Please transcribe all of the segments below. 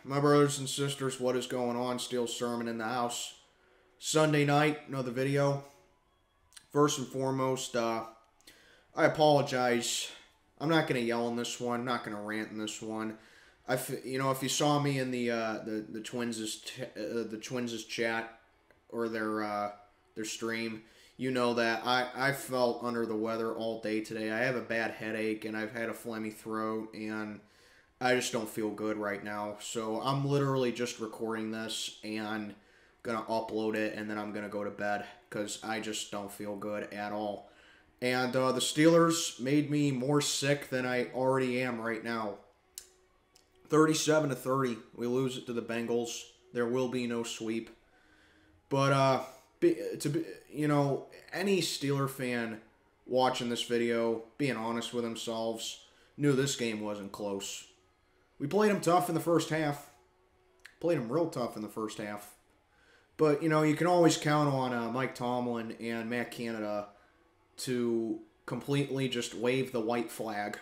My brothers and sisters, what is going on? Steel Sermon in the house. Sunday night, another video. First and foremost, I apologize. I'm not going to yell in this one. Not going to rant in this one. If you saw me in the Twins' chat or their stream, you know that I felt under the weather all day today. I have a bad headache and I've had a phlegmy throat and I just don't feel good right now. So I'm literally just recording this and gonna upload it and then I'm gonna go to bed because I just don't feel good at all. And the Steelers made me more sick than I already am right now. 37-30. We lose it to the Bengals. There will be no sweep. But any Steeler fan watching this video, being honest with themselves, knew this game wasn't close. We played them tough in the first half. Played them real tough in the first half. But, you can always count on Mike Tomlin and Matt Canada to completely just wave the white flag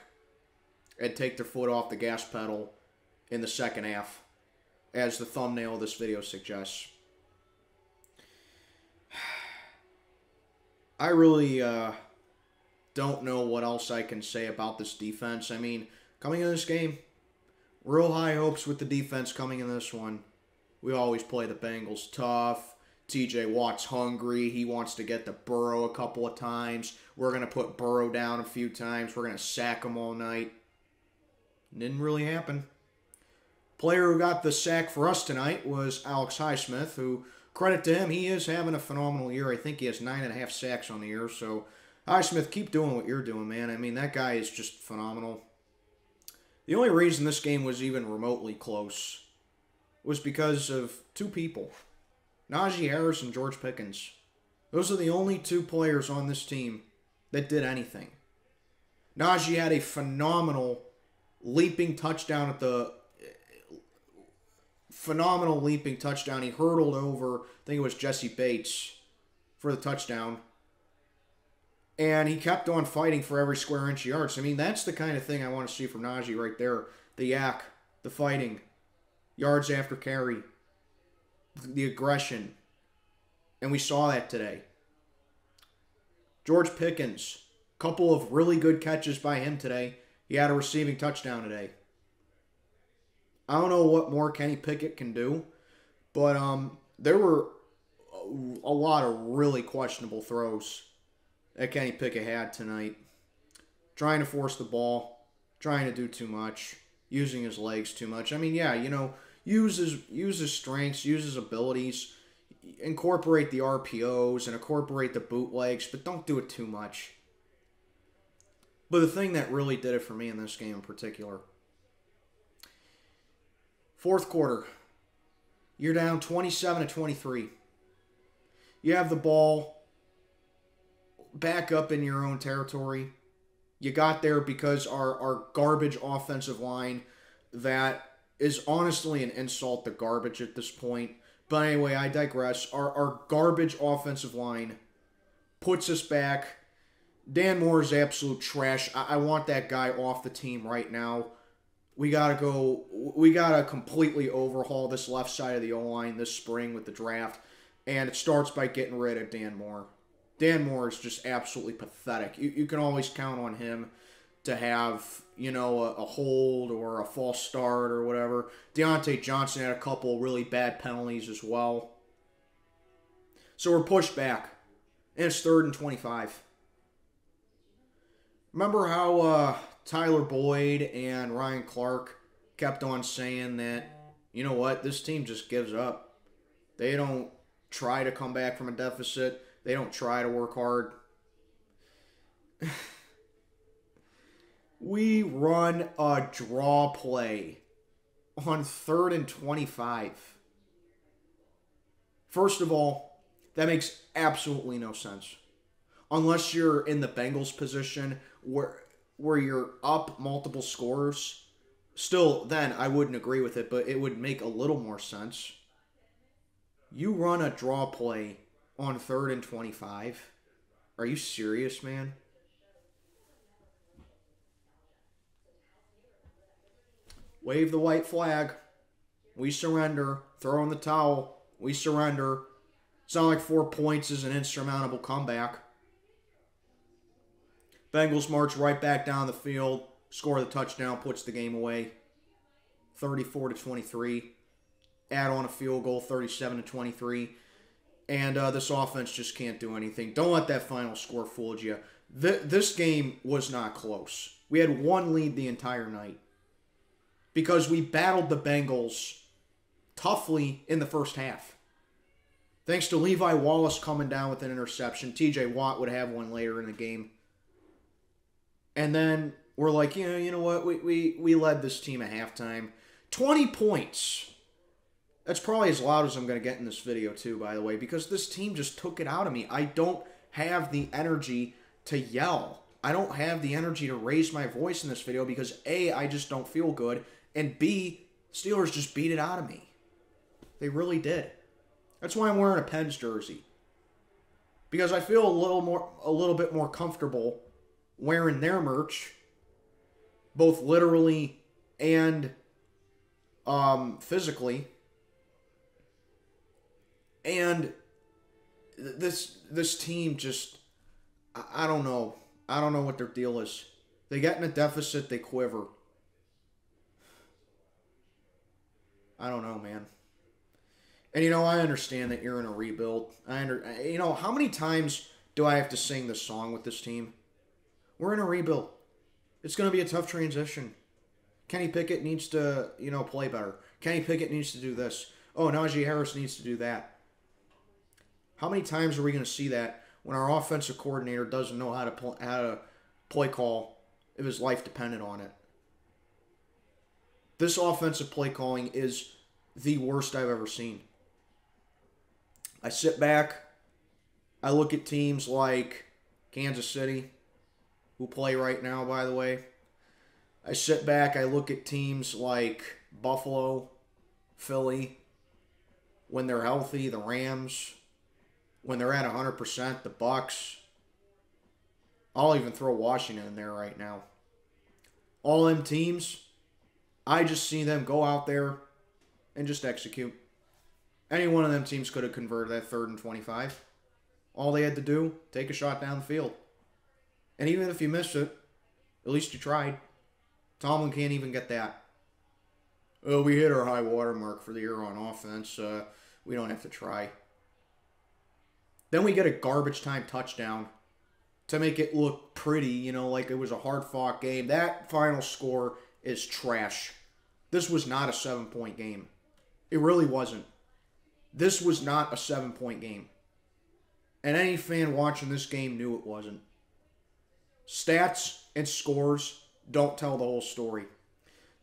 and take their foot off the gas pedal in the second half, as the thumbnail of this video suggests. I really don't know what else I can say about this defense. I mean, coming into this game, real high hopes with the defense coming in this one. We always play the Bengals tough. TJ Watt's hungry. He wants to get to Burrow a couple of times. We're going to put Burrow down a few times. We're going to sack him all night. Didn't really happen. Player who got the sack for us tonight was Alex Highsmith, who, credit to him, he is having a phenomenal year. I think he has 9.5 sacks on the year. So, Highsmith, keep doing what you're doing, man. I mean, that guy is just phenomenal. The only reason this game was even remotely close was because of two people. Najee Harris and George Pickens. Those are the only two players on this team that did anything. Najee had a phenomenal leaping touchdown He hurdled over, I think it was Jesse Bates, for the touchdown. And he kept on fighting for every square inch of yards. I mean, that's the kind of thing I want to see from Najee right there. The yak, the fighting, yards after carry, the aggression. And we saw that today. George Pickens, a couple of really good catches by him today. He had a receiving touchdown today. I don't know what more Kenny Pickett can do, but there were a lot of really questionable throws that Kenny Pickett had tonight. Trying to force the ball, trying to do too much, using his legs too much. I mean, yeah, use his strengths, use his abilities, incorporate the RPOs and incorporate the bootlegs, but don't do it too much. But the thing that really did it for me in this game in particular, fourth quarter, you're down 27-23. You have the ball back up in your own territory. You got there because our garbage offensive line, that is honestly an insult to garbage at this point. But anyway, I digress. Our garbage offensive line puts us back. Dan Moore is absolute trash. I want that guy off the team right now. We gotta completely overhaul this left side of the O-line this spring with the draft. And it starts by getting rid of Dan Moore. Dan Moore is just absolutely pathetic. You can always count on him to have, a hold or a false start or whatever. Deontay Johnson had a couple really bad penalties as well. So we're pushed back. And it's 3rd and 25. Remember how Tyler Boyd and Ryan Clark kept on saying that, you know what, this team just gives up. They don't try to come back from a deficit. They don't try to work hard. We run a draw play on 3rd and 25. First of all, that makes absolutely no sense. Unless you're in the Bengals position where you're up multiple scores. Still, then, I wouldn't agree with it, but it would make a little more sense. You run a draw play on 3rd and 25. Are you serious, man? Wave the white flag. We surrender. Throw in the towel. We surrender. It's not like 4 points is an insurmountable comeback. Bengals march right back down the field. Score the touchdown. Puts the game away. 34-23. Add on a field goal. 37-23. And this offense just can't do anything. Don't let that final score fool you. This game was not close. We had one lead the entire night. Because we battled the Bengals toughly in the first half. Thanks to Levi Wallace coming down with an interception. TJ Watt would have one later in the game. And then we're like, yeah, you know what? We led this team at halftime. 20 points. That's probably as loud as I'm going to get in this video too, by the way, because this team just took it out of me. I don't have the energy to yell. I don't have the energy to raise my voice in this video because A, I just don't feel good, and B, Steelers just beat it out of me. They really did. That's why I'm wearing a Pens jersey. Because I feel a little bit more comfortable wearing their merch, both literally and physically. And this team just, I don't know. I don't know what their deal is. They get in a deficit, they quiver. I don't know, man. And, I understand that you're in a rebuild. How many times do I have to sing this song with this team? We're in a rebuild. It's going to be a tough transition. Kenny Pickett needs to, play better. Kenny Pickett needs to do this. Oh, Najee Harris needs to do that. How many times are we going to see that when our offensive coordinator doesn't know how to play call if his life depended on it? This offensive play calling is the worst I've ever seen. I sit back, I look at teams like Kansas City, who play right now, by the way. I sit back, I look at teams like Buffalo, Philly, when they're healthy, the Rams, when they're at 100%, the Bucks. I'll even throw Washington in there right now. All them teams, I just see them go out there and just execute. Any one of them teams could have converted that 3rd and 25. All they had to do, take a shot down the field. And even if you missed it, at least you tried. Tomlin can't even get that. Oh, we hit our high water mark for the year on offense. We don't have to try. Then we get a garbage time touchdown to make it look pretty, like it was a hard-fought game. That final score is trash. This was not a 7-point game. It really wasn't. This was not a 7-point game. And any fan watching this game knew it wasn't. Stats and scores don't tell the whole story.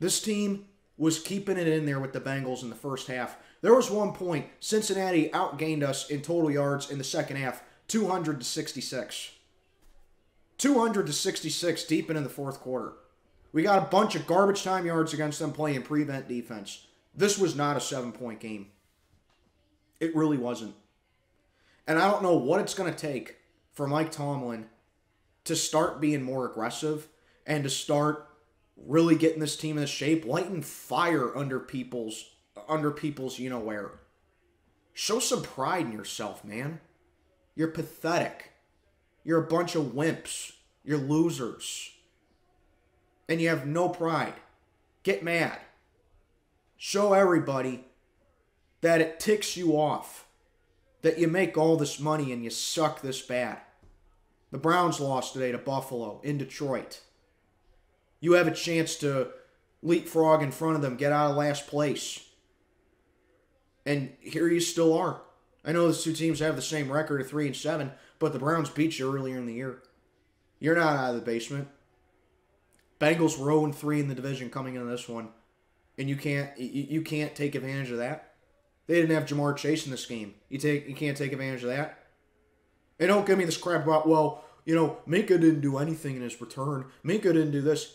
This team was keeping it in there with the Bengals in the first half. There was one point, Cincinnati outgained us in total yards in the second half, 200-66. 200-66 deep into the fourth quarter. We got a bunch of garbage time yards against them playing prevent defense. This was not a 7-point game. It really wasn't. And I don't know what it's going to take for Mike Tomlin to start being more aggressive and to start really getting this team in shape, lighting fire under people's where. Show some pride in yourself, man. You're pathetic. You're a bunch of wimps. You're losers. And you have no pride. Get mad. Show everybody that it ticks you off. That you make all this money and you suck this bad. The Browns lost today to Buffalo in Detroit. You have a chance to leapfrog in front of them, get out of last place. And here you still are. I know those two teams have the same record of 3-7, but the Browns beat you earlier in the year. You're not out of the basement. Bengals were 0-3 in the division coming into this one, and you can't take advantage of that. They didn't have Jamar Chase in this game. You can't take advantage of that. And don't give me this crap about, well, Minka didn't do anything in his return. Minka didn't do this.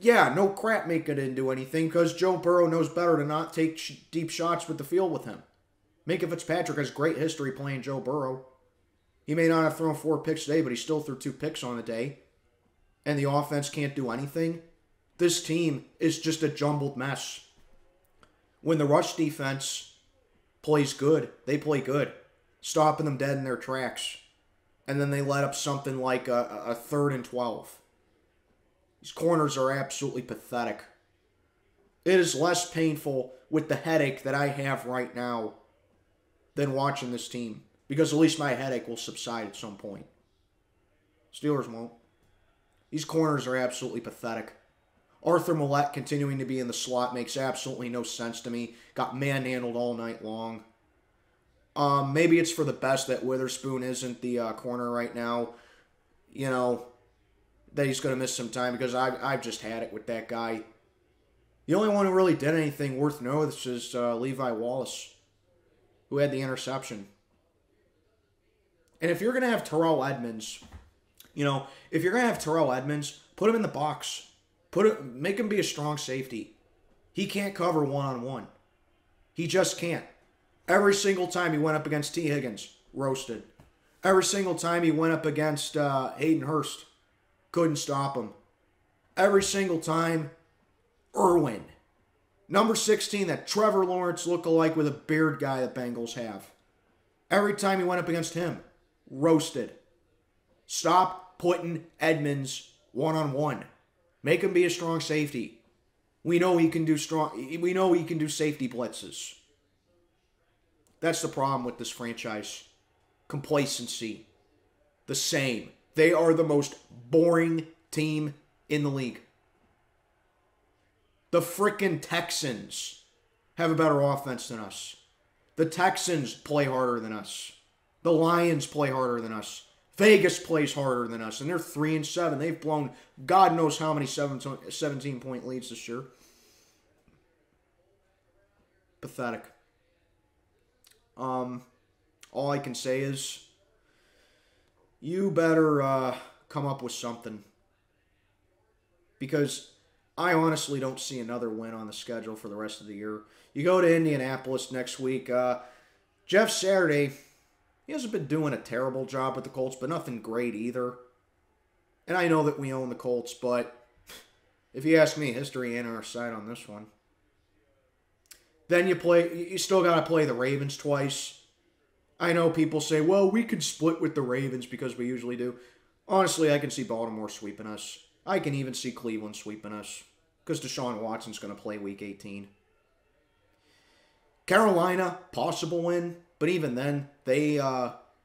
Yeah, no crap Minka didn't do anything because Joe Burrow knows better to not take deep shots with the field with him. Minka Fitzpatrick has great history playing Joe Burrow. He may not have thrown 4 picks today, but he still threw 2 picks on the day. And the offense can't do anything. This team is just a jumbled mess. When the rush defense plays good, they play good, stopping them dead in their tracks. And then they let up something like a 3rd and 12. These corners are absolutely pathetic. It is less painful with the headache that I have right now than watching this team. Because at least my headache will subside at some point. Steelers won't. These corners are absolutely pathetic. Arthur Millette continuing to be in the slot makes absolutely no sense to me. Got manhandled all night long. Maybe it's for the best that Witherspoon isn't the corner right now. You know, that he's going to miss some time because I've just had it with that guy. The only one who really did anything worth notice is Levi Wallace, who had the interception. And if you're going to have Terrell Edmonds, if you're going to have Terrell Edmonds, put him in the box. Make him be a strong safety. He can't cover one-on-one. He just can't. Every single time he went up against T. Higgins, roasted. Every single time he went up against Hayden Hurst, couldn't stop him. Every single time, Irwin. Number 16, that Trevor Lawrence look-alike with a beard guy the Bengals have. Every time he went up against him, roasted. Stop putting Edmonds one-on-one. Make him be a strong safety. We know he can do safety blitzes. That's the problem with this franchise. Complacency. The same. They are the most boring team in the league. The frickin' Texans have a better offense than us. The Texans play harder than us. The Lions play harder than us. Vegas plays harder than us, and they're 3-7. They've blown God knows how many 17-point leads this year. Pathetic. All I can say is, you better come up with something. Because I honestly don't see another win on the schedule for the rest of the year. You go to Indianapolis next week. Jeff Saturday, he hasn't been doing a terrible job with the Colts, but nothing great either. And I know that we own the Colts, but if you ask me, history ain't on our side on this one. Then you still got to play the Ravens twice. I know people say, well, we could split with the Ravens because we usually do. Honestly, I can see Baltimore sweeping us. I can even see Cleveland sweeping us because Deshaun Watson's going to play Week 18. Carolina, possible win, but even then, they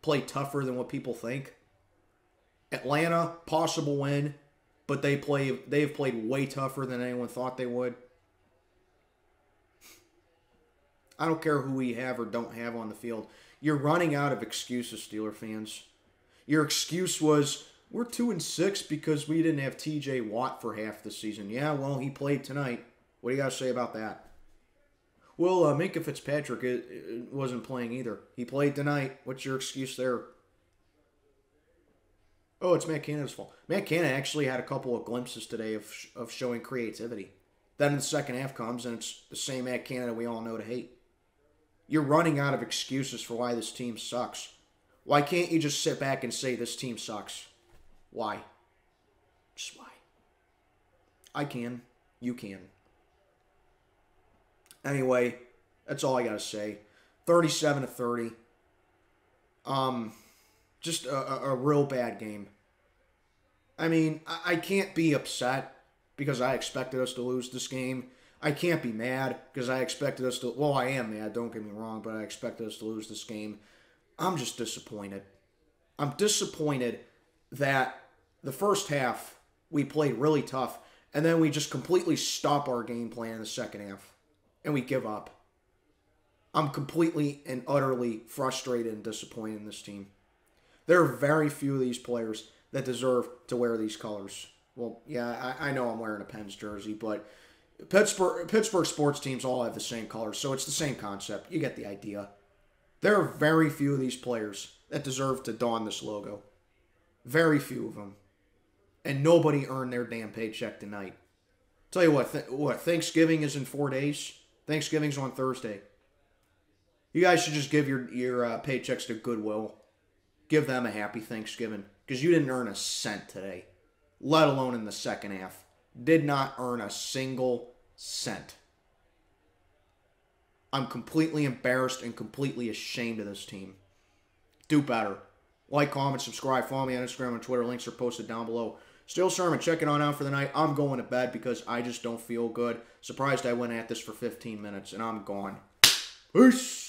play tougher than what people think. Atlanta, possible win, but they've played way tougher than anyone thought they would. I don't care who we have or don't have on the field. You're running out of excuses, Steeler fans. Your excuse was, we're 2-6 because we didn't have T.J. Watt for half the season. Yeah, well, he played tonight. What do you got to say about that? Well, Minkah Fitzpatrick wasn't playing either. He played tonight. What's your excuse there? Oh, it's Matt Canada's fault. Matt Canada actually had a couple of glimpses today of showing creativity. Then the second half comes, and it's the same Matt Canada we all know to hate. You're running out of excuses for why this team sucks. Why can't you just sit back and say this team sucks? Why? Just why? I can. You can. Anyway, that's all I got to say. 37-30. Just a real bad game. I mean, I can't be upset because I expected us to lose this game. I can't be mad because I expected us to... Well, I am mad, don't get me wrong, but I expected us to lose this game. I'm just disappointed. I'm disappointed that the first half we played really tough, and then we just completely stop our game plan in the second half, and we give up. I'm completely and utterly frustrated and disappointed in this team. There are very few of these players that deserve to wear these colors. Well, yeah, I know I'm wearing a Pens jersey, but Pittsburgh sports teams all have the same colors, so it's the same concept. You get the idea. There are very few of these players that deserve to don this logo. Very few of them. And nobody earned their damn paycheck tonight. Tell you what, Thanksgiving is in 4 days. Thanksgiving's on Thursday. You guys should just give your paychecks to Goodwill. Give them a happy Thanksgiving. Because you didn't earn a cent today. Let alone in the second half. Did not earn a single cent. I'm completely embarrassed and completely ashamed of this team. Do better. Like, comment, subscribe, follow me on Instagram and Twitter. Links are posted down below. Still Sermon, checking on out for the night. I'm going to bed because I just don't feel good. Surprised I went at this for 15 minutes, and I'm gone. Peace!